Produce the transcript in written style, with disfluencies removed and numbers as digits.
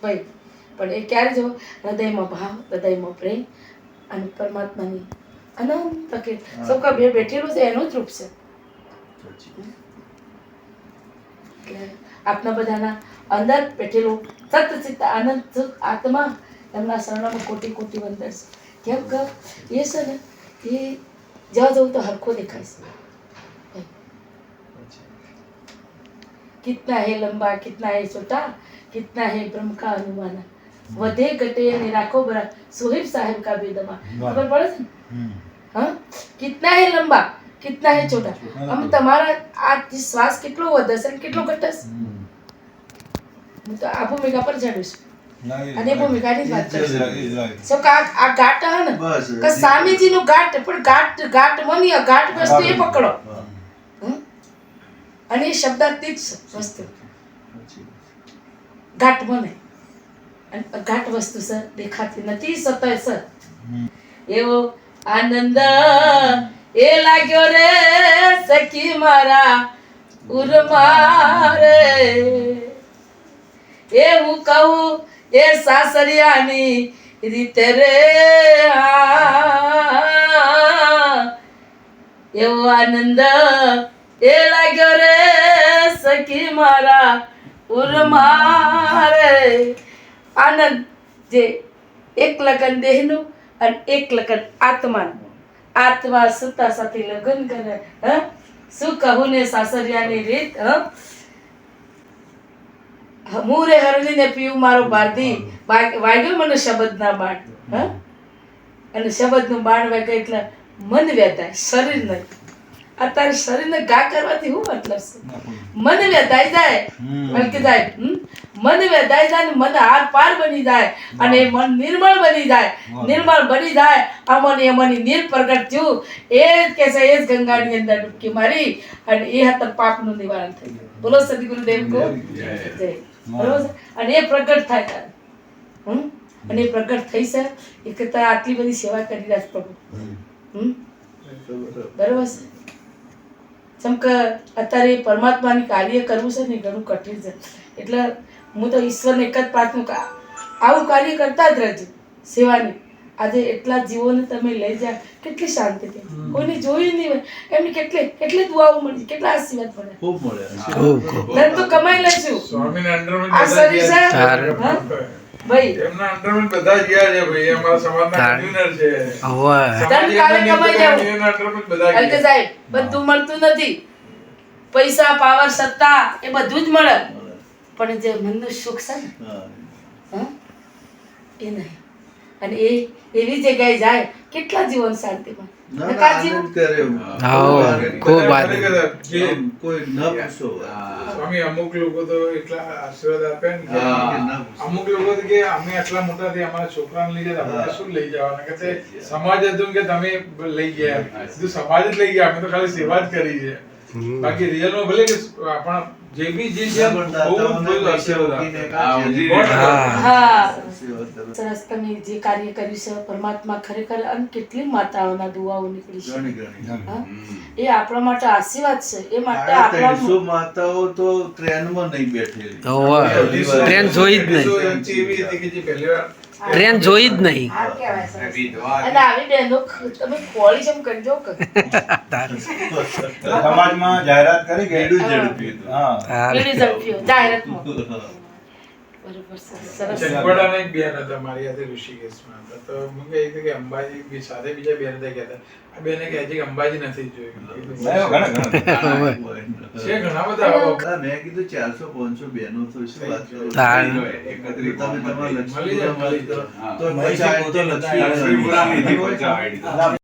ભાઈ પણ એ ક્યારે જો હૃદયમાં ભાવ, હૃદયમાં પ્રેમ અને પરમાત્માની અનંત કે સૌકા બે બેઠેલું છે એનું જ રૂપ છે. એટલે આપના બધાના અંદર બેઠેલું સતચિત્ત આનંદ સુખ આત્મા એમના શરણમાં કોટી કોટી વંદન છે. કેમ કે એ છે ને એ જ્યાં જવું તો હરખો દેખાય છે. कितना है लंबा, कितना है छोटा, कितना है ब्रह्म का अनुमान, વધે ઘટે અને રાખો બરા સોહિબ સાહેબ કા બેદમા. ખબર પડે છે ને? હા, કિतना है लंबा, कितना है छोटा. આમ તમારા આ શ્વાસ કેટલો વધે છે અને કેટલો ઘટે છે. હું તો આ ભૂમિકા પર ચડું છું અને એ ભૂમિકાની વાત કરું છું. સો આ ઘાટ હે ને કે સ્વામીજીનું ઘાટ, પણ ઘાટ મની ઘાટ વસ્તુ એ પકડો અને એ શબ્દાતીત વસ્તુ ઘાટ મને અને ઘાટ વસ્તુ સર દેખાતી નથી સતય સર. એવો આનંદ એ લાગ્યો રે સખી મારા ઉરમારે, એવું કહું એ સાસરિયાની રીતે રે. એવો આનંદ એ લાગ્યો રે સખી મારા ઉરમારે. આનંદ જે એક લગન દેહનું અને એક લગન આત્માનું. આત્મા સુતા સાથે લગન કરે. શું કહું ને સાસરિયાની રીત. મુરે હરલીને પીવું મારો બારદી, વાગ્યો મને શબ્દના બાણ. અને શબ્દનું બાણ વાગે એટલે મન વેદાય, શરીર નહીં. અત્યારે શરીરને ઘા કરવાથી શું મતલબ છે? મન વેદાઈ જાય, બલકે જાય મન વેદાઈ જાય ને મન હાર પાર બની જાય અને મન નિર્મળ બની જાય. નિર્મળ બની જાય અમની અમની નીર પ્રગટ થયું. એ જ કે છે, એ જ ગંગાની અંદર ડૂબકી મારી અને એ હતા પાપનું નિવારણ થઈ ગયું. બોલો સદગુરુદેવ કો જય. બરોબર. અને એ પ્રગટ થાય ત્યારે અને એ પ્રગટ થઈ છે એ કરતા આટલી બધી સેવા કરી રહ્યા છે પ્રભુ. બરોબર છે. જેમ કે અત્યારે પરમાત્માની કાર્ય કરવું છે ને ઘણું કઠિન છે. એટલે હું તો ઈશ્વરને એક જ પ્રાર્થના કે આવું કાર્ય કરતા જ રહેજો સેવાની. આજે એટલા જીવોને તમે લઈ જાય, કેટલી શાંતિ થઈ. કોઈને જોયું નહીં હોય એમની કેટલી દુઆઓ મળી, કેટલા આશીર્વાદ મળે. ખૂબ મળે. ધન તો કમાઈ લઈશું. આ શરીર છે ભાઈ, એમના અંડરમાં બધા ગયા છે ભાઈ, અમારા સમાજના કન્વીનર છે. ધન કાલે કમાઈ જાવ હલકે સાહેબ, બધું મળતું નથી. પૈસા, પાવર, સત્તા એ બધું જ મળે, પણ જે મનનું સુખ છે ને એ નહીં. અને એ એવી જગ્યાએ જાય કેટલા જીવન શાંતિમાં સ્વામી. અમુક લોકો તો એટલા આશીર્વાદ આપે ને કે અમુક લોકો કે અમે આટલા મોટા થી અમારા છોકરાને લઈ જાય, આપણે શું લઈ જવાના? કે સમાજ હતું કે તમે લઈ ગયા, સમાજ જ લઈ ગયા, અમે તો ખાલી સેવા જ કરી છે. બાકી રિયલ માં ભલે કે આપણા જે બી જે છે બહુ સરસ તમે જે કાર્ય કર્યું છે પરમાત્મા ખરેખર અને કેટલી માતાઓના દુઆઓ નીકળી છે. એ આપણા માટે આશીર્વાદ છે. એ માટે આપણા માતાઓ તો ટ્રેનમાં નહીં બેઠેલી, ટ્રેન જોઈ જ નહીં, ટ્રેન જોઈ જ નહીં. અને આવી બહેનો તમે ખોળી જેમ કરજો કે સમાજમાં જાહેરાત કરી કે એડું ઝડપ્યું. બીડી ઝડપ્યો જાહેરાતમાં. બરોબર. સરસ. ચંપડાના એક બેન હતા મારી સાથે ઋષિકેશમાં હતા, તો મને કહે છે કે અંબાજી બી સાથે બીજા બેન હતા કહેતા આ બેને કહે છે કે અંબાજી નથી જોયું. છે ઘણા બધા. મેં કીધું 400-500 બહેનો તો શું વાત કરો? તમે તમારા મળી જાય. લક્ષ્મી તો